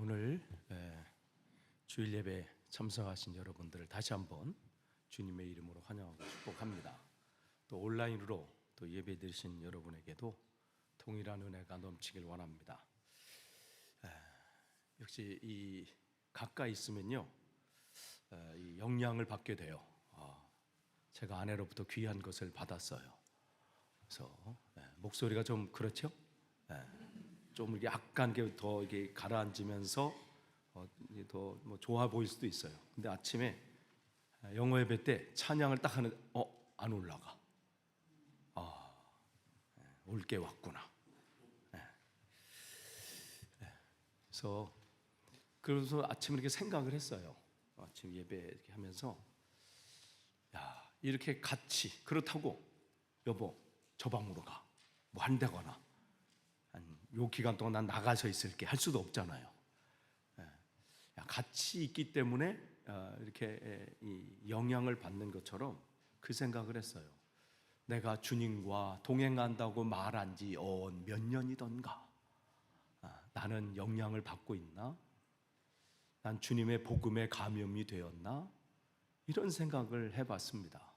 오늘 주일 예배 참석하신 여러분들을 다시 한번 주님의 이름으로 환영하고 축복합니다. 또 온라인으로 또 예배 드리신 여러분에게도 동일한 은혜가 넘치길 원합니다. 역시 이 가까이 있으면요, 이 영향을 받게 돼요. 제가 아내로부터 귀한 것을 받았어요. 그래서 목소리가 좀 그렇죠? 좀 이렇게 약간 더 이게 가라앉으면서 더 뭐 좋아 보일 수도 있어요. 근데 아침에 영어 예배 때 찬양을 딱 하는데 안 올라가. 올 게 왔구나. 그래서 아침에 이렇게 생각을 했어요. 아침 예배 이렇게 하면서 이렇게 같이 그렇다고 여보 저 방으로 가. 뭐 한다거나 요 기간 동안 난 나가서 있을게 할 수도 없잖아요. 같이 있기 때문에 이렇게 이 영향을 받는 것처럼 그 생각을 했어요. 내가 주님과 동행한다고 말한 지 몇 년이던가 나는 영향을 받고 있나? 난 주님의 복음에 감염이 되었나? 이런 생각을 해봤습니다.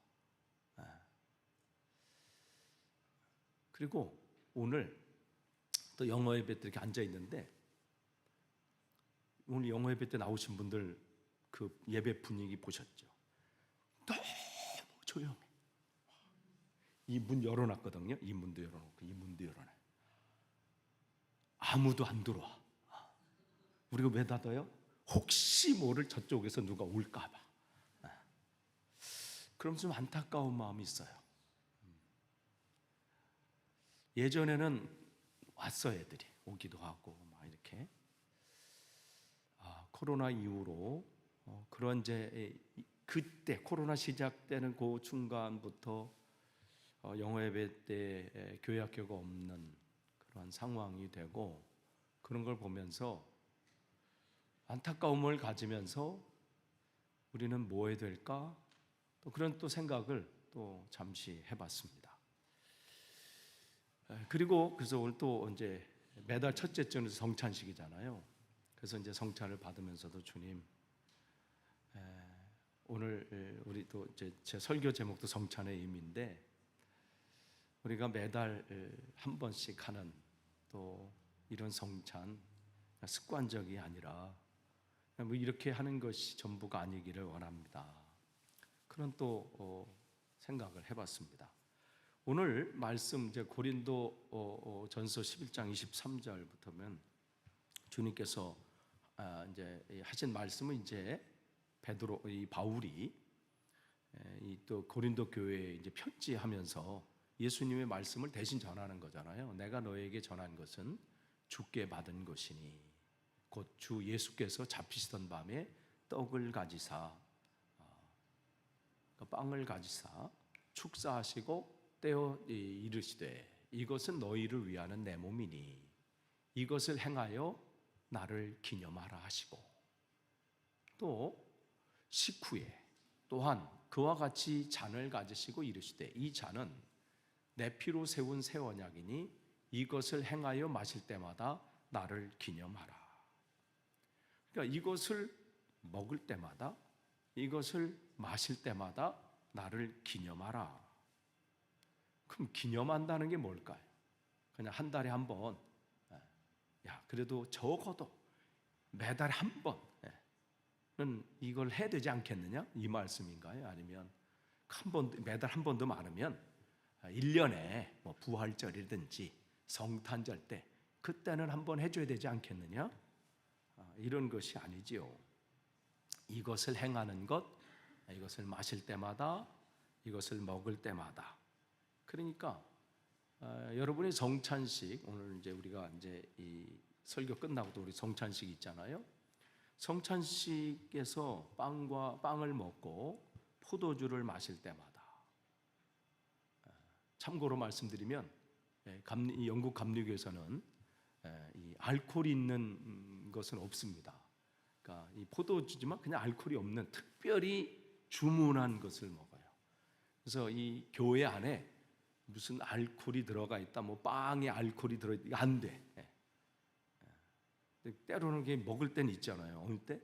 그리고 오늘 또 영어 예배 때 이렇게 앉아 있는데, 오늘 영어 예배 때 나오신 분들 그 예배 분위기 보셨죠? 너무 조용해. 이 문 열어놨거든요. 이 문도 열어놓고 이 문도 열어놔. 아무도 안 들어와. 우리가 왜 닫아요? 혹시 모를 저쪽에서 누가 올까봐. 그럼 좀 안타까운 마음이 있어요. 예전에는 왔어, 애들이 오기도 하고 막 이렇게. 코로나 이후로 그런 그때 코로나 시작되는 그 중간부터 영어 예배 때 교회 학교가 없는 그런 상황이 되고, 그런 걸 보면서 안타까움을 가지면서 우리는 뭐 해야 될까? 또 그런 또 생각을 또 잠시 해봤습니다. 그래서 오늘 또 이제 매달 첫째 주는 성찬식이잖아요. 그래서 이제 성찬을 받으면서도 주님, 오늘 우리 또 이제 제 설교 제목도 성찬의 의미인데, 우리가 매달 한 번씩 하는 또 이런 성찬, 습관적이 아니라 뭐 이렇게 하는 것이 전부가 아니기를 원합니다. 그런 또 생각을 해봤습니다. 오늘 말씀 이제 고린도 전서 11장 23절부터면 주님께서 이제 하신 말씀은 이제 바울이 또 고린도 교회에 이제 편지하면서 예수님의 말씀을 대신 전하는 거잖아요. 내가 너에게 전한 것은 주께 받은 것이니 곧 주 예수께서 잡히시던 밤에 떡을 가지사 빵을 가지사 축사하시고 떼어 이르시되 이것은 너희를 위하는 내 몸이니 이것을 행하여 나를 기념하라 하시고, 또 식후에 또한 그와 같이 잔을 가지시고 이르시되 이 잔은 내 피로 세운 새 언약이니 이것을 행하여 마실 때마다 나를 기념하라. 그러니까 이것을 먹을 때마다, 이것을 마실 때마다 나를 기념하라. 그럼 기념한다는 게 뭘까요? 그냥 한 달에 한 번, 그래도 적어도 매달 한 번은 이걸 해야 되지 않겠느냐? 이 말씀인가요? 아니면 매달 한 번도 많으면 1년에 뭐 부활절이든지 성탄절 때 그때는 한 번 해줘야 되지 않겠느냐? 이런 것이 아니지요. 이것을 행하는 것, 이것을 마실 때마다, 이것을 먹을 때마다. 그러니까 여러분의 성찬식, 오늘 이제 우리가 이제 이 설교 끝나고도 우리 성찬식 있잖아요. 성찬식에서 빵을 먹고 포도주를 마실 때마다, 참고로 말씀드리면 영국 감리교에서는 이 알코올이 있는 것은 없습니다. 그러니까 이 포도주지만 그냥 알코올이 없는 특별히 주문한 것을 먹어요. 그래서 이 교회 안에 무슨 알코올이 들어가 있다, 뭐 빵에 알코올이 들어있다, 안 돼. 때로는 그게 먹을 때는 있잖아요. 어느 때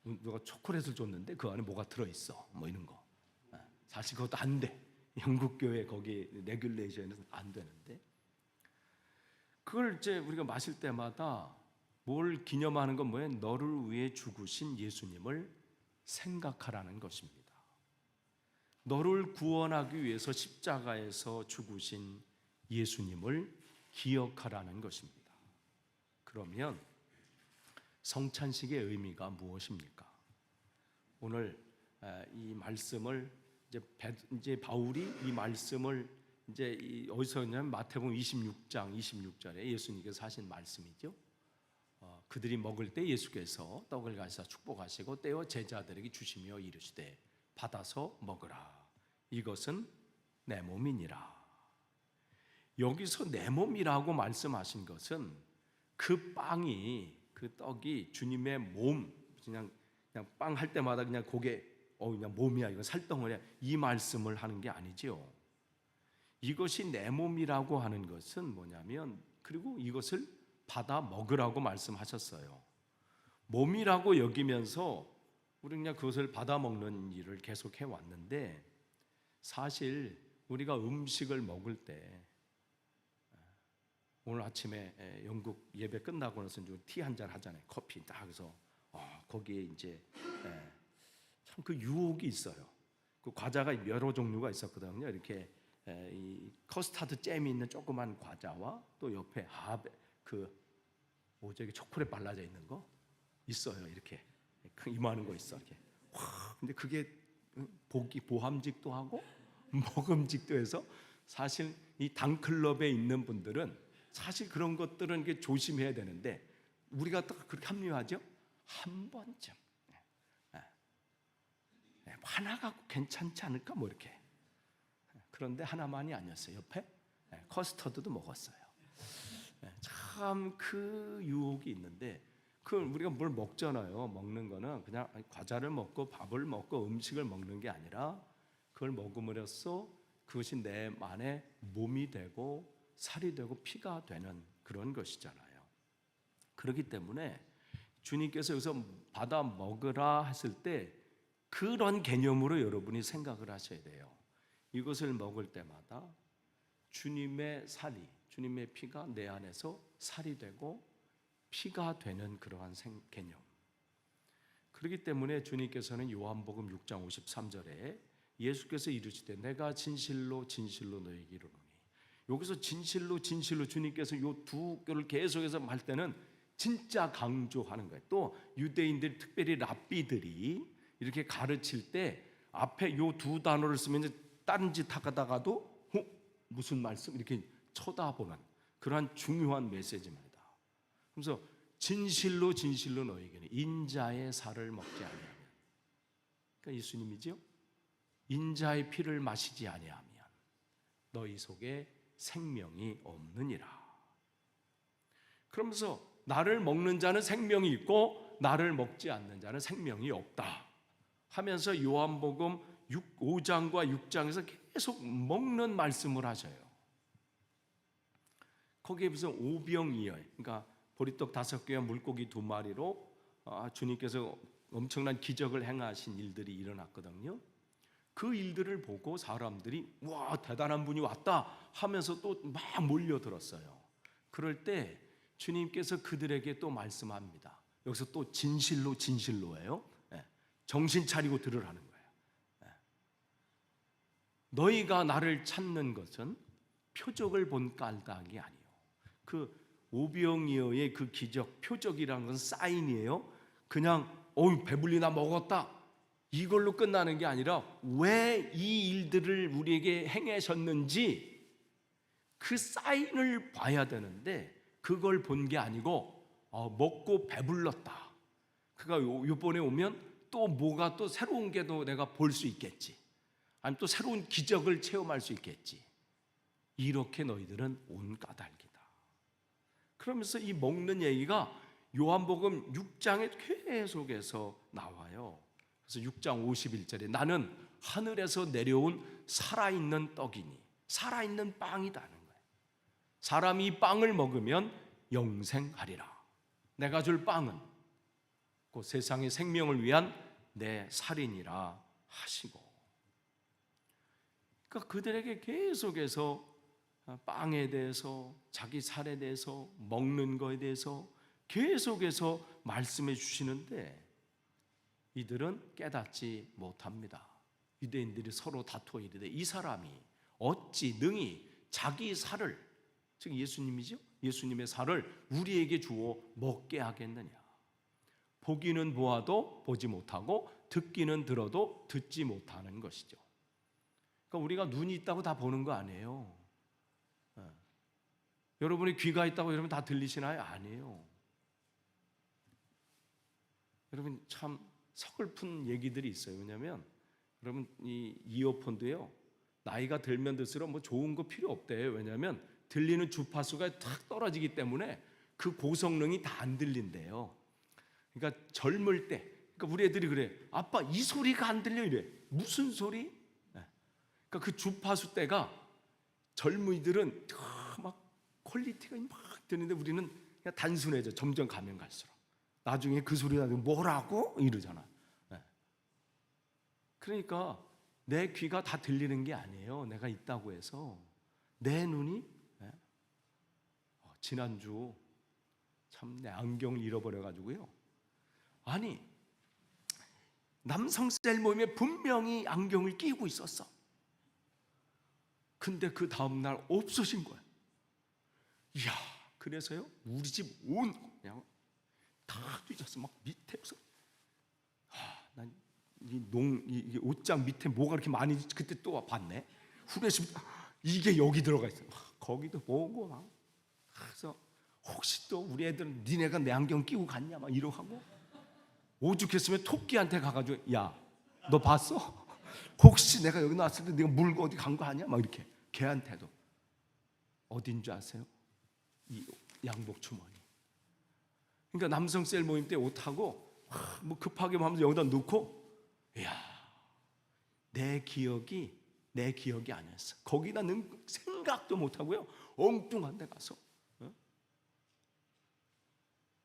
누가 초콜릿을 줬는데 그 안에 뭐가 들어있어 뭐 이런 거. 사실 그것도 안 돼. 영국 교회 거기 레귤레이션에서 안 되는데, 그걸 이제 우리가 마실 때마다 뭘 기념하는 건 뭐예요? 너를 위해 죽으신 예수님을 생각하라는 것입니다. 너를 구원하기 위해서 십자가에서 죽으신 예수님을 기억하라는 것입니다. 그러면 성찬식의 의미가 무엇입니까? 오늘 이 말씀을 이제 바울이 이 말씀을 이제 어디서 했냐면 마태복음 26장 26절에 예수님께서 하신 말씀이죠. 그들이 먹을 때 예수께서 떡을 가시사 축복하시고 떼어 제자들에게 주시며 이르시되 받아서 먹으라. 이것은 내 몸이니라. 여기서 내 몸이라고 말씀하신 것은 그 빵이, 그 떡이 주님의 몸, 그냥 빵 할 때마다 그냥 고개 그냥 몸이야, 이거 살덩어리야, 이 말씀을 하는 게 아니죠. 이것이 내 몸이라고 하는 것은 뭐냐면, 그리고 이것을 받아 먹으라고 말씀하셨어요. 몸이라고 여기면서 우리 그냥 그것을 받아 먹는 일을 계속해 왔는데, 사실 우리가 음식을 먹을 때, 오늘 아침에 영국 예배 끝나고 나서 티 한 잔 하잖아요. 커피 딱 해서 거기에 이제 참 그 유혹이 있어요. 그 과자가 여러 종류가 있었거든요. 이렇게 이 커스타드 잼이 있는 조그만 과자와 또 옆에 뭐죠? 초콜릿 발라져 있는 거 있어요. 이렇게 이만한 거 있어. 이렇게. 근데 그게 보함직도 하고 먹음직도 해서, 사실 이 당클럽에 있는 분들은 사실 그런 것들은 이게 조심해야 되는데, 우리가 딱 그렇게 합리화하죠. 한 번쯤 하나 갖고 괜찮지 않을까 뭐 이렇게. 그런데 하나만이 아니었어요. 옆에 커스터드도 먹었어요. 참 그 유혹이 있는데, 그 우리가 뭘 먹잖아요. 먹는 거는 그냥 과자를 먹고 밥을 먹고 음식을 먹는 게 아니라, 그걸 먹음으로써 그것이 내 안에 몸이 되고 살이 되고 피가 되는 그런 것이잖아요. 그렇기 때문에 주님께서 여기서 받아 먹으라 했을 때 그런 개념으로 여러분이 생각을 하셔야 돼요. 이것을 먹을 때마다 주님의 살이, 주님의 피가 내 안에서 살이 되고 피가 되는 그러한 개념. 그렇기 때문에 주님께서는 요한복음 6장 53절에 예수께서 이르시되 내가 진실로 진실로 너희에게 이르노니, 여기서 진실로 진실로 주님께서 요 두 개를 계속해서 할 때는 진짜 강조하는 거예요. 또 유대인들, 특별히 랍비들이 이렇게 가르칠 때 앞에 요 두 단어를 쓰면 다른 짓 하다가도 무슨 말씀 이렇게 쳐다보는 그러한 중요한 메시지입니다. 그래서 진실로 진실로 너희에게는 인자의 살을 먹지 아니하면, 그러니까 예수님이죠. 인자의 피를 마시지 아니하면 너희 속에 생명이 없느니라. 그러면서 나를 먹는 자는 생명이 있고 나를 먹지 않는 자는 생명이 없다 하면서 요한복음 5장과 6장에서 계속 먹는 말씀을 하셔요. 거기에 무슨 오병이어, 그러니까 보리떡 5개와 물고기 2마리로 주님께서 엄청난 기적을 행하신 일들이 일어났거든요. 그 일들을 보고 사람들이 와, 대단한 분이 왔다 하면서 또 막 몰려들었어요. 그럴 때 주님께서 그들에게 또 말씀합니다. 여기서 또 진실로 진실로예요. 정신 차리고 들으라는 거예요. 너희가 나를 찾는 것은 표적을 본 까닭이 아니요. 그 오병이어의 그 기적, 표적이라는 건 사인이에요. 그냥 배불리나 먹었다 이걸로 끝나는 게 아니라, 왜 이 일들을 우리에게 행하셨는지 그 사인을 봐야 되는데, 그걸 본 게 아니고 먹고 배불렀다. 그러니까 이번에 오면 또 뭐가 또 새로운 게 또 내가 볼 수 있겠지, 아니면 또 새로운 기적을 체험할 수 있겠지, 이렇게 너희들은 온 까닭이다. 그러면서 이 먹는 얘기가 요한복음 6장에 계속해서 나와요. 그래서 6장 51절에 나는 하늘에서 내려온 살아있는 떡이니 살아있는 빵이다는 거예요. 사람이 이 빵을 먹으면 영생하리라. 내가 줄 빵은 그 세상의 생명을 위한 내 살이니라 하시고. 그러니까 그들에게 계속해서 빵에 대해서, 자기 살에 대해서, 먹는 거에 대해서 계속해서 말씀해 주시는데 이들은 깨닫지 못합니다. 유대인들이 서로 다투어 이르되 이 사람이 어찌 능히 자기 살을, 즉 예수님이죠, 예수님의 살을 우리에게 주어 먹게 하겠느냐. 보기는 보아도 보지 못하고 듣기는 들어도 듣지 못하는 것이죠. 그러니까 우리가 눈이 있다고 다 보는 거 아니에요. 여러분이 귀가 있다고 여러분 다 들리시나요? 아니에요. 여러분 참 서글픈 얘기들이 있어요. 왜냐하면 여러분 이 이어폰도요, 나이가 들면 들수록 뭐 좋은 거 필요 없대요. 왜냐하면 들리는 주파수가 탁 떨어지기 때문에 그 고성능이 다 안 들린대요. 그러니까 젊을 때, 그러니까 우리 애들이 그래, 아빠 이 소리가 안 들려 이래. 무슨 소리? 그러니까 그 주파수 때가 젊은이들은 막 퀄리티가 막 드는데 우리는 그냥 단순해져. 점점 가면 갈수록 나중에 그 소리가 뭐라고 이러잖아. 그러니까 내 귀가 다 들리는 게 아니에요. 내가 있다고 해서. 내 눈이, 지난주 참 내 안경을 잃어버려가지고요. 아니 남성 셀 모임에 분명히 안경을 끼고 있었어. 근데 그 다음날 없어진 거야. 이야, 그래서요 우리 집 온 그냥 다 뒤졌어. 막 밑에서 난 이 옷장 밑에 뭐가 이렇게 많이, 그때 또 봤네. 후레쉬 이게 여기 들어가 있어. 거기도 보고 막. 그래서 혹시 또 우리 애들은 니네가 내 안경 끼고 갔냐 막 이러고 하고, 오죽했으면 토끼한테 가가지고 야 너 봤어? 혹시 내가 여기 나왔을 때 네가 물고 어디 간 거 아니야? 막 이렇게. 걔한테도. 어딘 줄 아세요? 이 양복 주머니. 그러니까 남성 셀 모임 때 옷하고 뭐 급하게 하면서 여기다 넣고, 이야, 내 기억이 아니었어. 거기다 는 생각도 못 하고요, 엉뚱한 데 가서.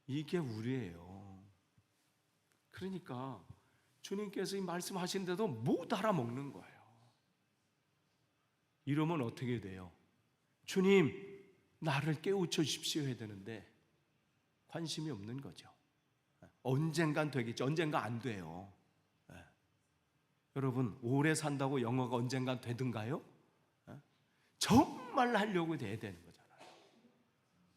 이게 우리예요. 그러니까 주님께서 이 말씀하신데도 못 알아먹는 거예요. 이러면 어떻게 돼요? 주님, 나를 깨우쳐 주십시오 해야 되는데 관심이 없는 거죠. 언젠간 되겠죠. 언젠가 안 돼요. 여러분, 오래 산다고 영어가 언젠간 되든가요? 정말 하려고 돼야 되는 거잖아요.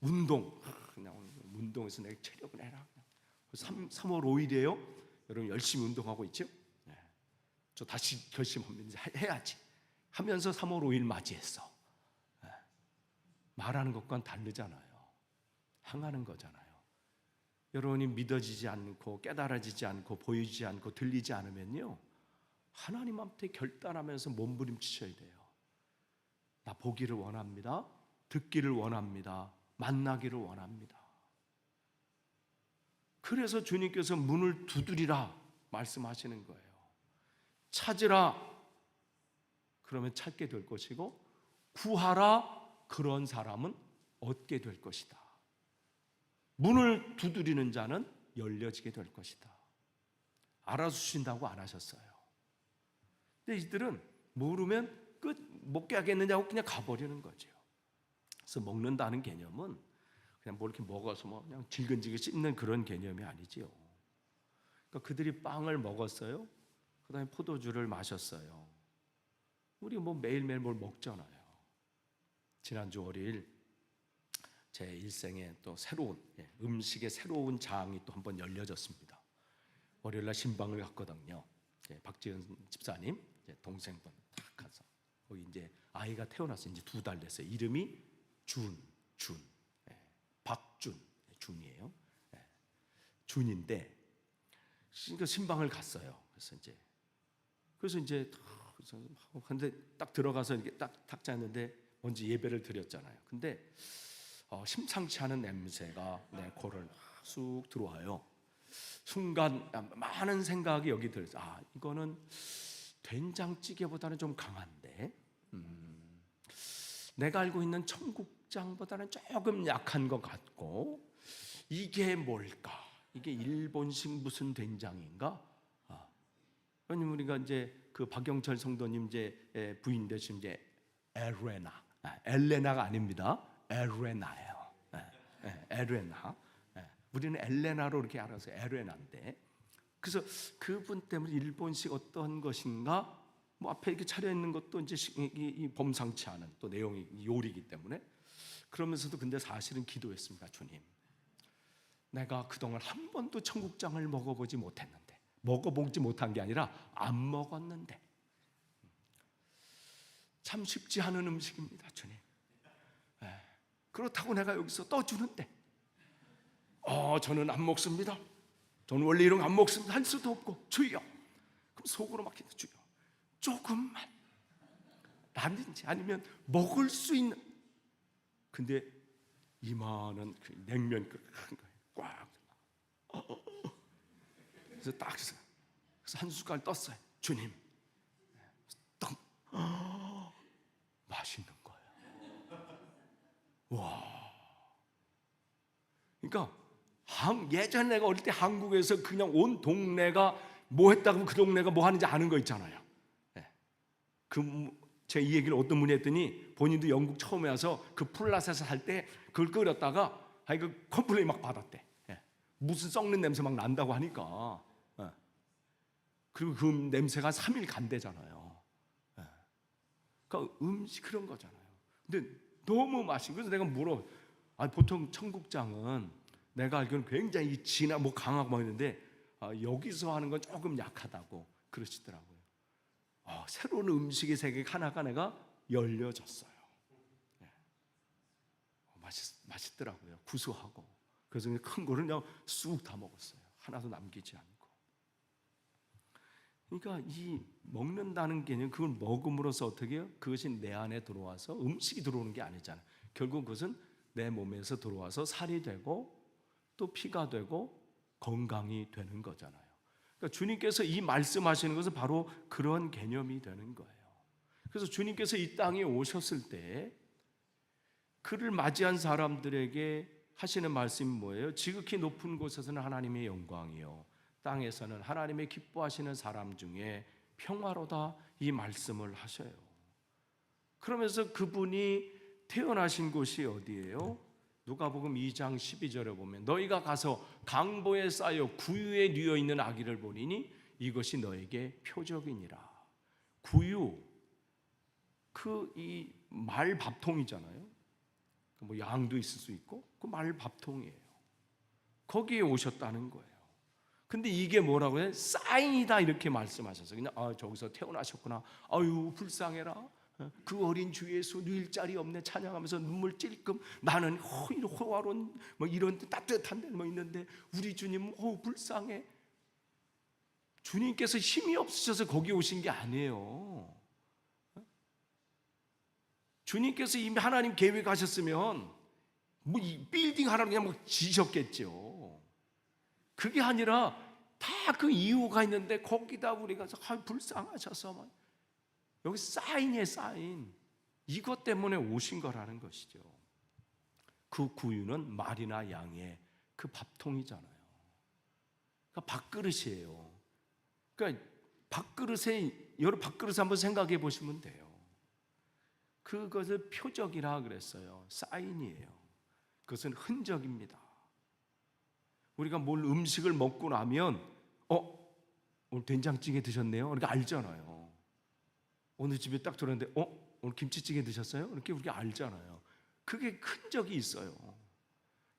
운동, 그냥 운동해서 내가 체력을 해라. 3월 5일이에요. 여러분 열심히 운동하고 있죠? 저 다시 결심합니다. 해야지 하면서 3월 5일 맞이했어. 말하는 것과는 다르잖아요. 행하는 거잖아요. 여러분이 믿어지지 않고 깨달아지지 않고 보이지 않고 들리지 않으면요, 하나님한테 결단하면서 몸부림치셔야 돼요. 나 보기를 원합니다. 듣기를 원합니다. 만나기를 원합니다. 그래서 주님께서 문을 두드리라 말씀하시는 거예요. 찾으라, 그러면 찾게 될 것이고, 구하라, 그런 사람은 얻게 될 것이다. 문을 두드리는 자는 열려지게 될 것이다. 알아주신다고 안 하셨어요. 근데 이들은 모르면 끝 먹게 하겠느냐 하고 그냥 가버리는 거죠. 그래서 먹는다는 개념은 그냥 뭐 이렇게 먹어서 뭐 그냥 질근질근 씹는 그런 개념이 아니지요. 그러니까 그들이 빵을 먹었어요. 그다음에 포도주를 마셨어요. 우리 뭐 매일매일 뭘 먹잖아요. 지난주 월요일 제 일생에 또 새로운 음식의 새로운 장이 또 한번 열려졌습니다. 월요일날 신방을 갔거든요. 박지은 집사님 동생분 딱 가서 거기 이제 아이가 태어났어. 이제 2달 됐어요. 이름이 준, 박준, 준이에요. 준인데 신방을 갔어요. 그래서 이제 근데 딱 들어가서 이렇게 딱 탁자 했는데 먼저 예배를 드렸잖아요. 근데 심상치 않은 냄새가 내 코를 쑥 들어와요. 순간 많은 생각이 여기 들어서, 이거는 된장찌개보다는 좀 강한데, 내가 알고 있는 청국장보다는 조금 약한 것 같고, 이게 뭘까? 이게 일본식 무슨 된장인가? 왜냐면 우리가 이제 그 박영철 성도님 이제 부인 되신 이제 엘레나가 아닙니다. 엘레나예요. 엘레나. 우리는 엘레나로 이렇게 알아서 엘레나인데, 그래서 그분 때문에 일본식 어떤 것인가, 뭐 앞에 이렇게 차려 있는 것도 이제 이 범상치 않은 또 내용이 요리이기 때문에, 그러면서도 근데 사실은 기도했습니다. 주님, 내가 그동안 한 번도 청국장을 먹어보지 못했는데, 먹어보지 못한 게 아니라 안 먹었는데, 참 쉽지 않은 음식입니다. 주님, 그렇다고 내가 여기서 떠주는데 저는 안 먹습니다. 저는 원래 이런 거 안 먹습니다 할 수도 없고, 주여, 그럼 속으로 막히다. 주여, 조금만 라든지 아니면 먹을 수 있는, 근데 이만한 그 냉면 큰 거예요. 꽉. 그래서 딱 그래서 한 숟갈 떴어요. 주님, 떡. 맛있는 거예요. 와. 그러니까 예전에 내가 어릴 때 한국에서 그냥 온 동네가 뭐 했다고 그 동네가 뭐 하는지 아는 거 있잖아요. 제가 이 얘기를 어떤 분이 했더니 본인도 영국 처음에 와서 그 플라스에서 살 때 그걸 끓였다가 그 컴플레인 막 받았대. 무슨 썩는 냄새 막 난다고 하니까. 그리고 그 냄새가 3일 간대잖아요. 그러니까 음식 그런 거잖아요. 근데 너무 맛있고, 그래서 내가 보통 청국장은 내가 알기로는 굉장히 진하고 뭐 강하고 막 있는데 여기서 하는 건 조금 약하다고 그러시더라고요. 새로운 음식의 세계가 하나가 내가 열려졌어요. 맛있더라고요. 구수하고. 그래서 큰 거를 그냥 쑥 다 먹었어요. 하나도 남기지 않고. 그러니까 이 먹는다는 개념, 그걸 먹음으로써 어떻게 해요? 그것이 내 안에 들어와서 음식이 들어오는 게 아니잖아요. 결국 그것은 내 몸에서 들어와서 살이 되고 또 피가 되고 건강이 되는 거잖아요. 그러니까 주님께서 이 말씀하시는 것은 바로 그런 개념이 되는 거예요. 그래서 주님께서 이 땅에 오셨을 때 그를 맞이한 사람들에게 하시는 말씀이 뭐예요? 지극히 높은 곳에서는 하나님의 영광이요, 땅에서는 하나님의 기뻐하시는 사람 중에 평화로다, 이 말씀을 하셔요. 그러면서 그분이 태어나신 곳이 어디예요? 누가복음 2장 12절에 보면 너희가 가서 강보에 쌓여 구유에 뉘어 있는 아기를 보리니 이것이 너에게 표적이니라. 구유, 이 말 밥통이잖아요. 뭐 양도 있을 수 있고 그 말 밥통이에요. 거기에 오셨다는 거예요. 근데 이게 뭐라고 해요? 사인이다 이렇게 말씀하셔서 그냥 저기서 태어나셨구나, 아유 불쌍해라, 그 어린 주 예수 누일 자리 없네 찬양하면서 눈물 찔끔, 나는 호화로운 뭐 이런 따뜻한 데 뭐 있는데 우리 주님 불쌍해. 주님께서 힘이 없으셔서 거기 오신 게 아니에요. 주님께서 이미 하나님 계획하셨으면 뭐 이 빌딩 하나 그냥 뭐 지셨겠죠. 그게 아니라 다 그 이유가 있는데 거기다 우리가 불쌍하셔서 여기 사인이에요, 사인. 이것 때문에 오신 거라는 것이죠. 그 구유는 말이나 양의 그 밥통이잖아요. 그러니까 밥그릇이에요. 그러니까 여러 밥그릇 한번 생각해 보시면 돼요. 그것을 표적이라 그랬어요. 사인이에요. 그것은 흔적입니다. 우리가 뭘 음식을 먹고 나면 오늘 된장찌개 드셨네요, 이렇게 알잖아요. 오늘 집에 딱 들었는데 오늘 김치찌개 드셨어요? 이렇게 우리가 알잖아요. 그게 흔적이 있어요.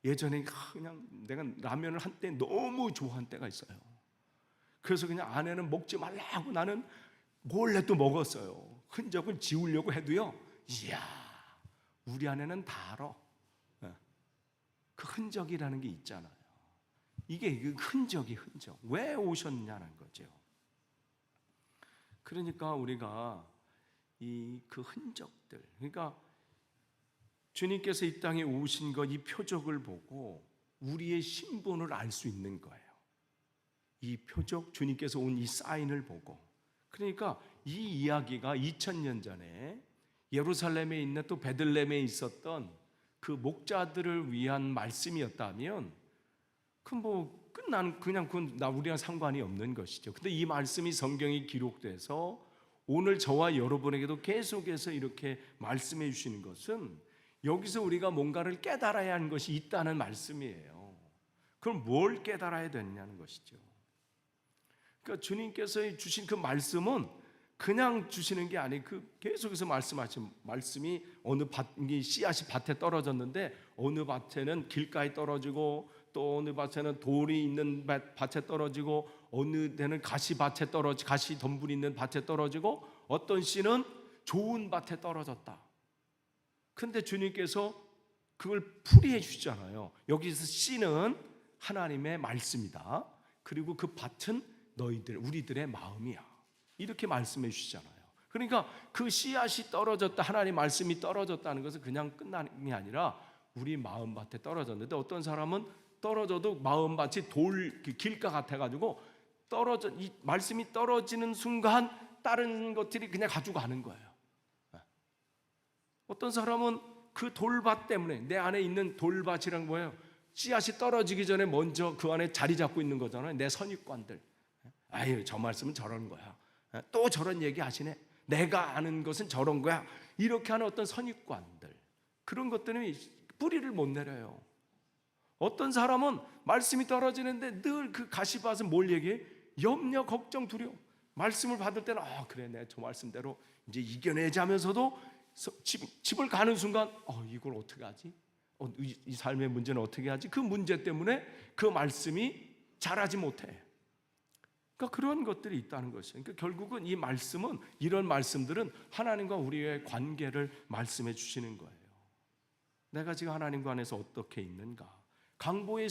예전에 그냥 내가 라면을 한때 너무 좋아한 때가 있어요. 그래서 그냥 아내는 먹지 말라 하고 나는 몰래 또 먹었어요. 흔적을 지우려고 해도요, 이야, 우리 아내는 다 알아. 그 흔적이라는 게 있잖아요. 이게 그 흔적. 왜 오셨냐는 거죠. 그러니까 우리가 그 흔적들, 그러니까 주님께서 이 땅에 오신 것, 이 표적을 보고 우리의 신분을 알 수 있는 거예요. 이 표적, 주님께서 온 이 사인을 보고. 그러니까 이 이야기가 2000년 전에 예루살렘에 있는 또 베들레헴에 있었던 그 목자들을 위한 말씀이었다면 그 뭐 끝난 그냥 그건 우리랑 상관이 없는 것이죠. 근데 이 말씀이 성경에 기록돼서 오늘 저와 여러분에게도 계속해서 이렇게 말씀해 주시는 것은 여기서 우리가 뭔가를 깨달아야 하는 것이 있다는 말씀이에요. 그럼 뭘 깨달아야 되느냐는 것이죠. 그러니까 주님께서 주신 그 말씀은 그냥 주시는 게 아니고 계속해서 말씀하신 말씀이 어느 씨앗이 밭에 떨어졌는데 어느 밭에는 길가에 떨어지고 또 어느 밭에는 돌이 있는 밭에 떨어지고 어느 데는 가시 덤불이 있는 밭에 떨어지고 어떤 씨는 좋은 밭에 떨어졌다. 근데 주님께서 그걸 풀이해 주시잖아요. 여기서 씨는 하나님의 말씀이다. 그리고 그 밭은 우리들의 마음이야. 이렇게 말씀해 주시잖아요. 그러니까 그 씨앗이 떨어졌다, 하나님 말씀이 떨어졌다는 것은 그냥 끝나는 게 아니라 우리 마음밭에 떨어졌는데 어떤 사람은 떨어져도 마음밭이 길가 같아가지고 이 말씀이 떨어지는 순간 다른 것들이 그냥 가지고 가는 거예요. 어떤 사람은 그 돌밭 때문에 내 안에 있는 돌밭이란 뭐예요? 씨앗이 떨어지기 전에 먼저 그 안에 자리 잡고 있는 거잖아요. 내 선입관들. 아유, 저 말씀은 저런 거야. 또 저런 얘기 하시네. 내가 아는 것은 저런 거야. 이렇게 하는 어떤 선입관들, 그런 것들이 뿌리를 못 내려요. 어떤 사람은 말씀이 떨어지는데 늘 그 가시밭은 뭘 얘기해? 염려, 걱정, 두려움. 말씀을 받을 때는 그래, 내가 저 말씀대로 이제 이겨내자면서도 집을 가는 순간 이걸 어떻게 하지? 이 삶의 문제는 어떻게 하지? 그 문제 때문에 그 말씀이 자라지 못해. 그러니까 그런 것들이 있다는 것이에요. 그러니까 결국은 이 말씀은, 이런 말씀들은 하나님과 우리의 관계를 말씀해 주시는 거예요. 내가 지금 하나님과 안에서 어떻게 있는가? 강보에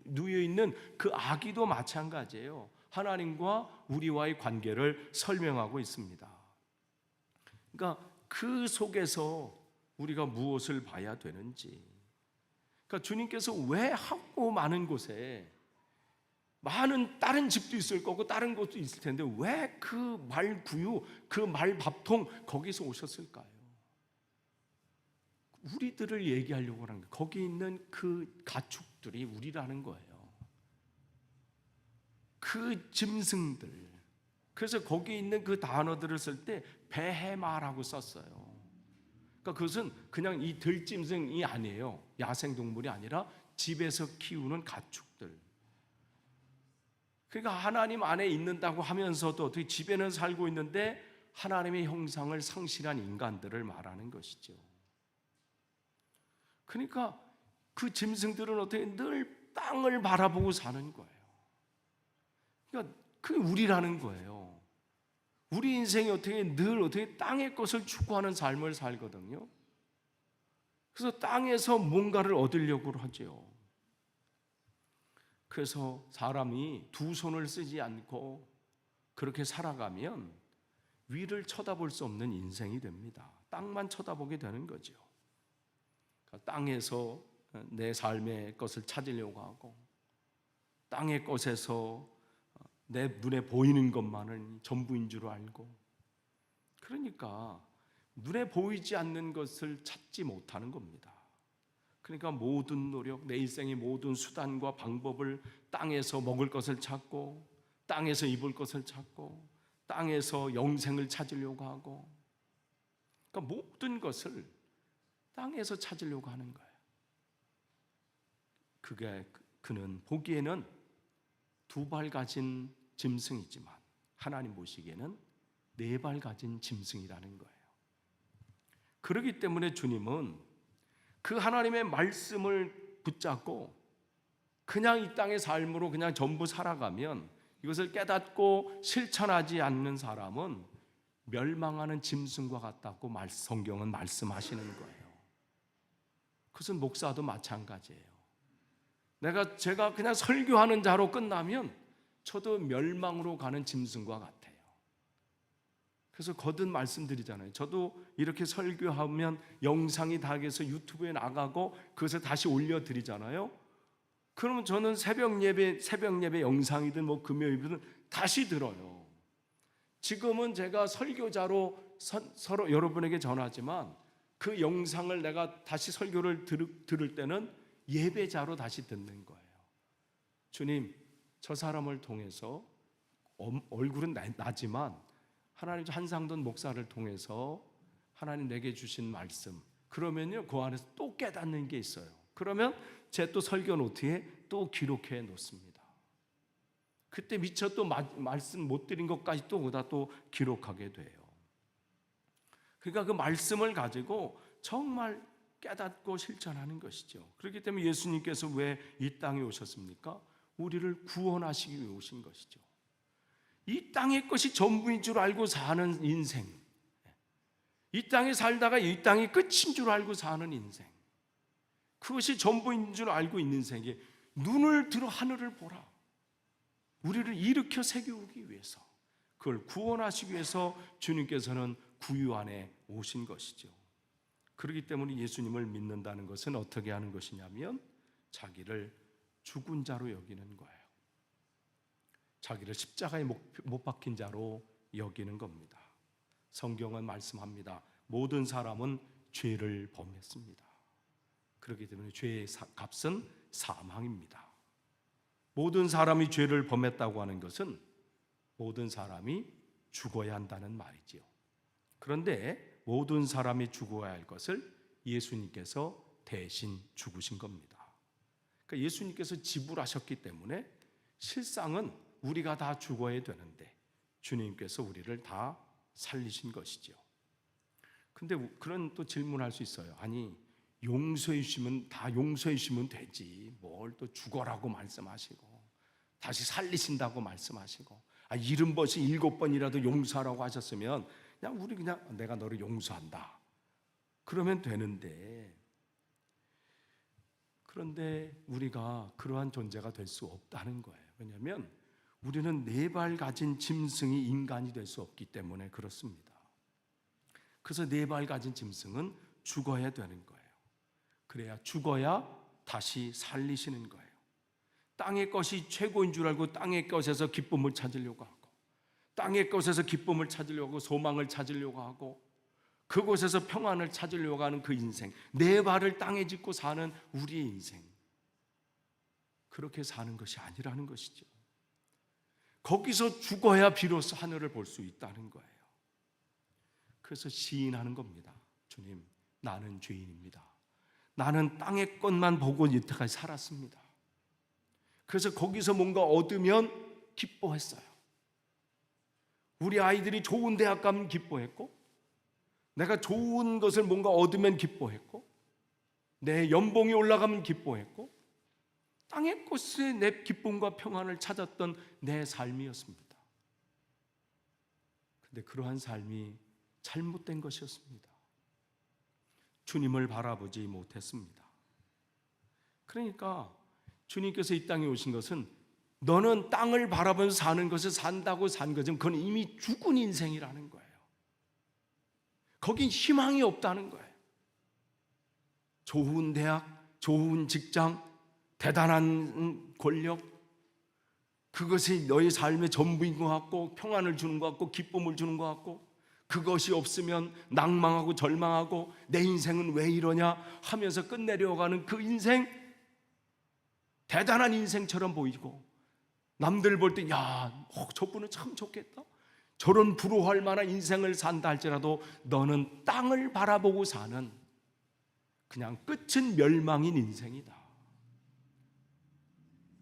누여 있는 그 아기도 마찬가지예요. 하나님과 우리와의 관계를 설명하고 있습니다. 그러니까 그 속에서 우리가 무엇을 봐야 되는지. 그러니까 주님께서 왜 하고 많은 곳에 많은 다른 집도 있을 거고 다른 곳도 있을 텐데 왜 그 말구유, 그 말밥통 거기서 오셨을까요? 우리들을 얘기하려고 하는 거예요. 거기 있는 그 가축들이 우리라는 거예요. 그 짐승들. 그래서 거기 있는 그 단어들을 쓸 때 베헤마라고 썼어요. 그러니까 그것은 그냥 이 들짐승이 아니에요. 야생동물이 아니라 집에서 키우는 가축들. 그러니까 하나님 안에 있는다고 하면서도 어떻게 집에는 살고 있는데 하나님의 형상을 상실한 인간들을 말하는 것이죠. 그러니까 그 짐승들은 어떻게 늘 땅을 바라보고 사는 거예요. 그러니까 그게 우리라는 거예요. 우리 인생이 어떻게 땅의 것을 추구하는 삶을 살거든요. 그래서 땅에서 뭔가를 얻으려고 하죠. 그래서 사람이 두 손을 쓰지 않고 그렇게 살아가면 위를 쳐다볼 수 없는 인생이 됩니다. 땅만 쳐다보게 되는 거죠. 땅에서 내 삶의 것을 찾으려고 하고 땅의 것에서 내 눈에 보이는 것만은 전부인 줄 알고, 그러니까 눈에 보이지 않는 것을 찾지 못하는 겁니다. 그러니까 모든 노력, 내 일생의 모든 수단과 방법을 땅에서 먹을 것을 찾고 땅에서 입을 것을 찾고 땅에서 영생을 찾으려고 하고, 그러니까 모든 것을 땅에서 찾으려고 하는 거예요. 그는 보기에는 두 발 가진 짐승이지만 하나님 보시기에는 네 발 가진 짐승이라는 거예요. 그렇기 때문에 주님은 그 하나님의 말씀을 붙잡고 그냥 이 땅의 삶으로 그냥 전부 살아가면 이것을 깨닫고 실천하지 않는 사람은 멸망하는 짐승과 같다고 성경은 말씀하시는 거예요. 그것은 목사도 마찬가지예요. 제가 그냥 설교하는 자로 끝나면 저도 멸망으로 가는 짐승과 같아요. 그래서 거듭 말씀드리잖아요. 저도 이렇게 설교하면 영상이 다 돼서 유튜브에 나가고 그것을 다시 올려드리잖아요. 그러면 저는 새벽 예배 영상이든 뭐 금요일이든 다시 들어요. 지금은 제가 설교자로 서로 여러분에게 전하지만 그 영상을 내가 다시 설교를 들을 때는 예배자로 다시 듣는 거예요. 주님, 저 사람을 통해서 얼굴은 나지만 하나님 한상돈 목사를 통해서 하나님 내게 주신 말씀, 그러면요 그 안에서 또 깨닫는 게 있어요. 그러면 제 또 설교 노트에 또 기록해 놓습니다. 그때 미처 또 말씀 못 드린 것까지 또 거기다 또 기록하게 돼요. 그러니까 그 말씀을 가지고 정말 깨닫고 실천하는 것이죠. 그렇기 때문에 예수님께서 왜 이 땅에 오셨습니까? 우리를 구원하시기 위해 오신 것이죠. 이 땅의 것이 전부인 줄 알고 사는 인생, 이 땅에 살다가 이 땅이 끝인 줄 알고 사는 인생, 그것이 전부인 줄 알고 있는 인생에 눈을 들어 하늘을 보라. 우리를 일으켜 세우기 위해서, 그걸 구원하시기 위해서 주님께서는 구유 안에 오신 것이죠. 그렇기 때문에 예수님을 믿는다는 것은 어떻게 하는 것이냐면 자기를 죽은 자로 여기는 거예요. 자기를 십자가에 못 박힌 자로 여기는 겁니다. 성경은 말씀합니다. 모든 사람은 죄를 범했습니다. 그렇기 때문에 죄의 값은 사망입니다. 모든 사람이 죄를 범했다고 하는 것은 모든 사람이 죽어야 한다는 말이지요. 그런데 모든 사람이 죽어야 할 것을 예수님께서 대신 죽으신 겁니다. 그러니까 예수님께서 지불하셨기 때문에 실상은 우리가 다 죽어야 되는데 주님께서 우리를 다 살리신 것이죠. 근데 그런 또 질문할 수 있어요. 아니, 용서해 주시면 다 용서해 주시면 되지, 뭘 또 죽어라고 말씀하시고 다시 살리신다고 말씀하시고, 77번이라도 용서하라고 하셨으면 그냥 우리 그냥 내가 너를 용서한다 그러면 되는데, 그런데 우리가 그러한 존재가 될 수 없다는 거예요. 왜냐하면 우리는 네 발 가진 짐승이 인간이 될 수 없기 때문에 그렇습니다. 그래서 네 발 가진 짐승은 죽어야 되는 거예요. 그래야 죽어야 다시 살리시는 거예요. 땅의 것이 최고인 줄 알고 땅의 것에서 기쁨을 찾으려고 하고, 땅의 것에서 기쁨을 찾으려고 하고, 소망을 찾으려고 하고, 그곳에서 평안을 찾으려고 하는 그 인생, 네 발을 땅에 짚고 사는 우리의 인생, 그렇게 사는 것이 아니라는 것이죠. 거기서 죽어야 비로소 하늘을 볼 수 있다는 거예요. 그래서 시인하는 겁니다. 주님, 나는 죄인입니다. 나는 땅의 것만 보고 여태까지 살았습니다. 그래서 거기서 뭔가 얻으면 기뻐했어요. 우리 아이들이 좋은 대학 가면 기뻐했고, 내가 좋은 것을 뭔가 얻으면 기뻐했고, 내 연봉이 올라가면 기뻐했고, 땅의 것에 내 기쁨과 평안을 찾았던 내 삶이었습니다. 그런데 그러한 삶이 잘못된 것이었습니다. 주님을 바라보지 못했습니다. 그러니까 주님께서 이 땅에 오신 것은 너는 땅을 바라보면서 사는 것을 산다고 산 것은 그건 이미 죽은 인생이라는 거예요. 거긴 희망이 없다는 거예요. 좋은 대학, 좋은 직장, 대단한 권력, 그것이 너의 삶의 전부인 것 같고 평안을 주는 것 같고 기쁨을 주는 것 같고, 그것이 없으면 낭망하고 절망하고 내 인생은 왜 이러냐 하면서 끝내려가는 그 인생, 대단한 인생처럼 보이고, 남들 볼 때 야, 저분은 참 좋겠다, 저런 부러워할 만한 인생을 산다 할지라도 너는 땅을 바라보고 사는 그냥 끝은 멸망인 인생이다.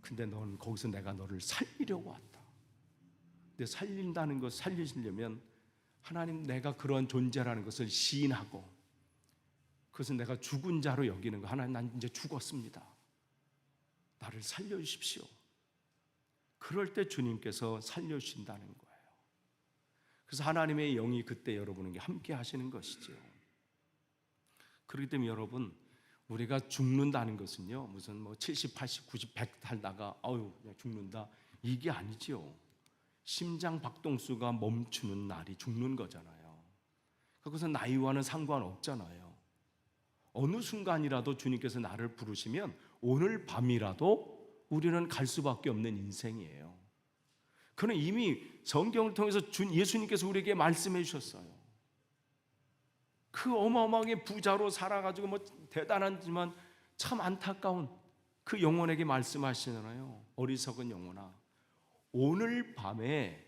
근데 넌 거기서 내가 너를 살리려고 왔다. 근데 살린다는 것, 살리시려면 하나님, 내가 그런 존재라는 것을 시인하고, 그것은 내가 죽은 자로 여기는 거. 하나님, 난 이제 죽었습니다. 나를 살려주십시오. 그럴 때 주님께서 살려주신다는 거예요. 그래서 하나님의 영이 그때 여러분에게 함께 하시는 것이죠. 그렇기 때문에 여러분, 우리가 죽는다는 것은요, 무슨 뭐 70, 80, 90, 100 살다가 그냥 죽는다, 이게 아니죠. 심장 박동수가 멈추는 날이 죽는 거잖아요. 그것은 나이와는 상관없잖아요. 어느 순간이라도 주님께서 나를 부르시면 오늘 밤이라도 우리는 갈 수밖에 없는 인생이에요. 그는 이미 성경을 통해서 예수님께서 우리에게 말씀해 주셨어요. 그 어마어마하게 부자로 살아가지고 뭐 대단하지만 참 안타까운, 그 영혼에게 말씀하시잖아요. 어리석은 영혼아, 오늘 밤에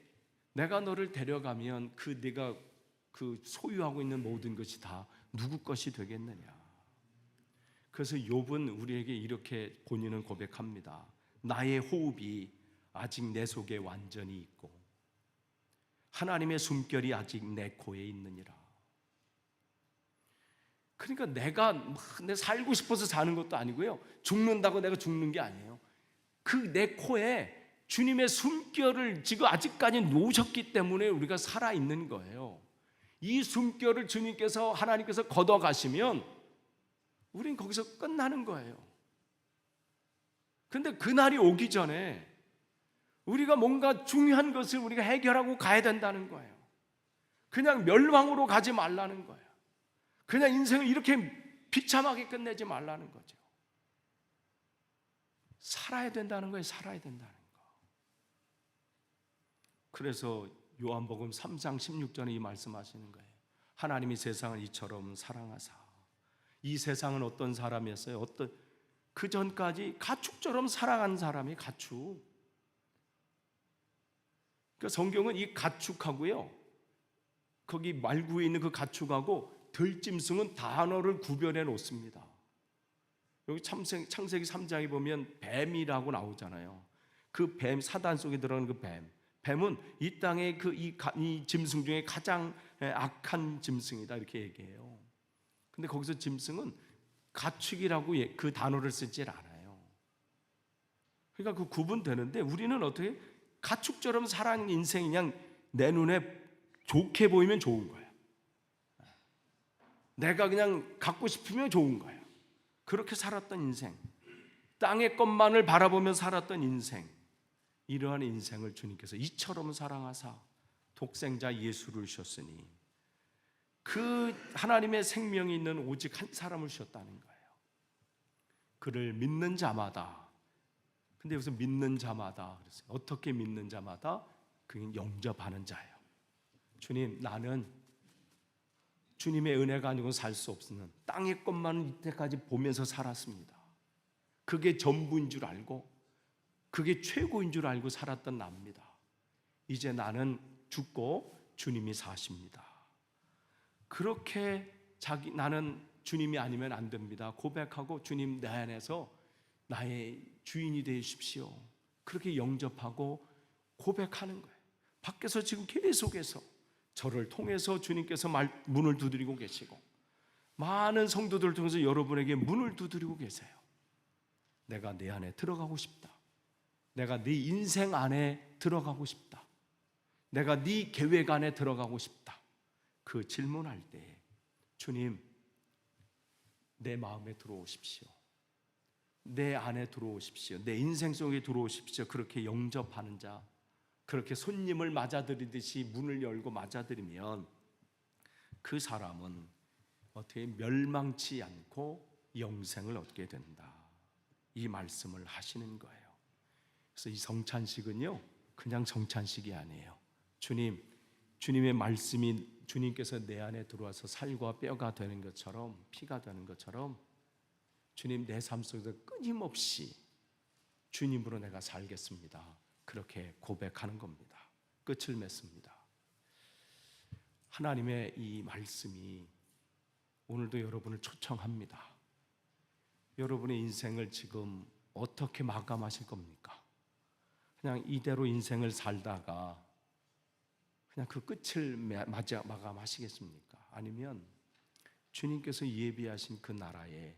내가 너를 데려가면 네가 소유하고 있는 모든 것이 다 누구 것이 되겠느냐. 그래서 욥은 우리에게 이렇게 본인은 고백합니다. 나의 호흡이 아직 내 속에 완전히 있고 하나님의 숨결이 아직 내 코에 있느니라. 그러니까 내가 살고 싶어서 사는 것도 아니고요, 죽는다고 내가 죽는 게 아니에요. 그 내 코에 주님의 숨결을 지금 아직까지 놓으셨기 때문에 우리가 살아있는 거예요. 이 숨결을 주님께서, 하나님께서 걷어가시면 우린 거기서 끝나는 거예요. 근데 그날이 오기 전에 우리가 뭔가 중요한 것을 우리가 해결하고 가야 된다는 거예요. 그냥 멸망으로 가지 말라는 거예요. 그냥 인생을 이렇게 비참하게 끝내지 말라는 거죠. 살아야 된다는 거예요. 살아야 된다는 거. 그래서 요한복음 3장 16절에 이 말씀하시는 거예요. 하나님이 세상을 이처럼 사랑하사. 이 세상은 어떤 사람이었어요? 그 전까지 가축처럼 사랑한 사람이 가축. 그러니까 성경은 이 가축하고요, 거기 말구에 있는 그 가축하고 들짐승은 단어를 구별해 놓습니다. 여기 창세기 3장에 보면 뱀이라고 나오잖아요. 그 뱀, 사단 속에 들어가는 그 뱀은 이 땅의 이 짐승 중에 가장 악한 짐승이다, 이렇게 얘기해요. 근데 거기서 짐승은 가축이라고 그 단어를 쓰질 않아요. 그러니까 그 구분되는데, 우리는 어떻게 가축처럼 살아가는 인생이 그냥 내 눈에 좋게 보이면 좋은 거예요. 내가 그냥 갖고 싶으면 좋은 거예요. 그렇게 살았던 인생, 땅의 것만을 바라보며 살았던 인생, 이러한 인생을 주님께서 이처럼 사랑하사 독생자 예수를 주셨으니 그 하나님의 생명이 있는 오직 한 사람을 주셨다는 거예요. 그를 믿는 자마다. 근데 여기서 믿는 자마다 그랬어요. 어떻게 믿는 자마다? 그게 영접하는 자예요. 주님, 나는 주님의 은혜가 아니고 살 수 없는 땅의 것만 이때까지 보면서 살았습니다. 그게 전부인 줄 알고 그게 최고인 줄 알고 살았던 나입니다. 이제 나는 죽고 주님이 사십니다. 그렇게 나는 주님이 아니면 안 됩니다 고백하고, 주님 내 안에서 나의 주인이 되십시오, 그렇게 영접하고 고백하는 거예요. 밖에서 지금 계속해서 저를 통해서 주님께서 문을 두드리고 계시고, 많은 성도들을 통해서 여러분에게 문을 두드리고 계세요. 내가 내 안에 들어가고 싶다. 내가 네 인생 안에 들어가고 싶다. 내가 네 계획 안에 들어가고 싶다. 그 질문할 때 주님, 내 마음에 들어오십시오. 내 안에 들어오십시오. 내 인생 속에 들어오십시오. 그렇게 영접하는 자, 그렇게 손님을 맞아들이듯이 문을 열고 맞아들이면 그 사람은 어떻게 멸망치 않고 영생을 얻게 된다, 이 말씀을 하시는 거예요. 그래서 이 성찬식은요, 그냥 성찬식이 아니에요. 주님의 말씀이 주님께서 내 안에 들어와서 살과 뼈가 되는 것처럼, 피가 되는 것처럼 주님, 내 삶 속에서 끊임없이 주님으로 내가 살겠습니다, 그렇게 고백하는 겁니다. 끝을 맺습니다. 하나님의 이 말씀이 오늘도 여러분을 초청합니다. 여러분의 인생을 지금 어떻게 마감하실 겁니까? 그냥 이대로 인생을 살다가 그냥 그 끝을 마감하시겠습니까? 아니면 주님께서 예비하신 그 나라에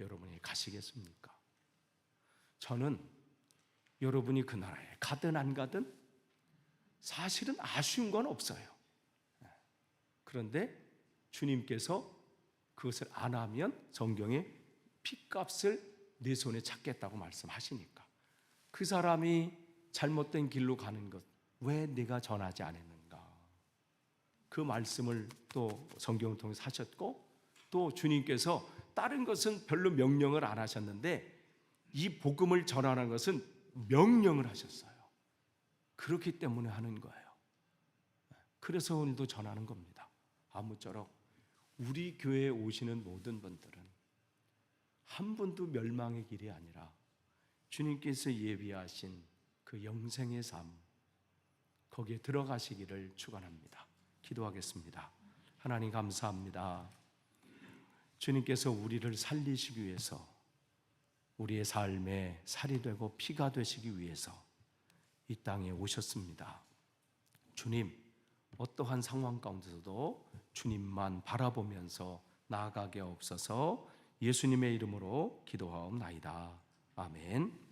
여러분이 가시겠습니까? 저는 여러분이 그 나라에 가든 안 가든 사실은 아쉬운 건 없어요. 그런데 주님께서 그것을 안 하면 성경에 핏값을 내 손에 찾겠다고 말씀하시니까, 그 사람이 잘못된 길로 가는 것 왜 네가 전하지 않았는가, 그 말씀을 또 성경을 통해서 하셨고, 또 주님께서 다른 것은 별로 명령을 안 하셨는데 이 복음을 전하는 것은 명령을 하셨어요. 그렇기 때문에 하는 거예요. 그래서 오늘도 전하는 겁니다. 아무쪼록 우리 교회에 오시는 모든 분들은 한 분도 멸망의 길이 아니라 주님께서 예비하신 그 영생의 삶, 거기에 들어가시기를 축원합니다. 기도하겠습니다. 하나님 감사합니다. 주님께서 우리를 살리시기 위해서, 우리의 삶에 살이 되고 피가 되시기 위해서 이 땅에 오셨습니다. 주님, 어떠한 상황 가운데서도 주님만 바라보면서 나아가게 없어서 예수님의 이름으로 기도하옵나이다. 아멘.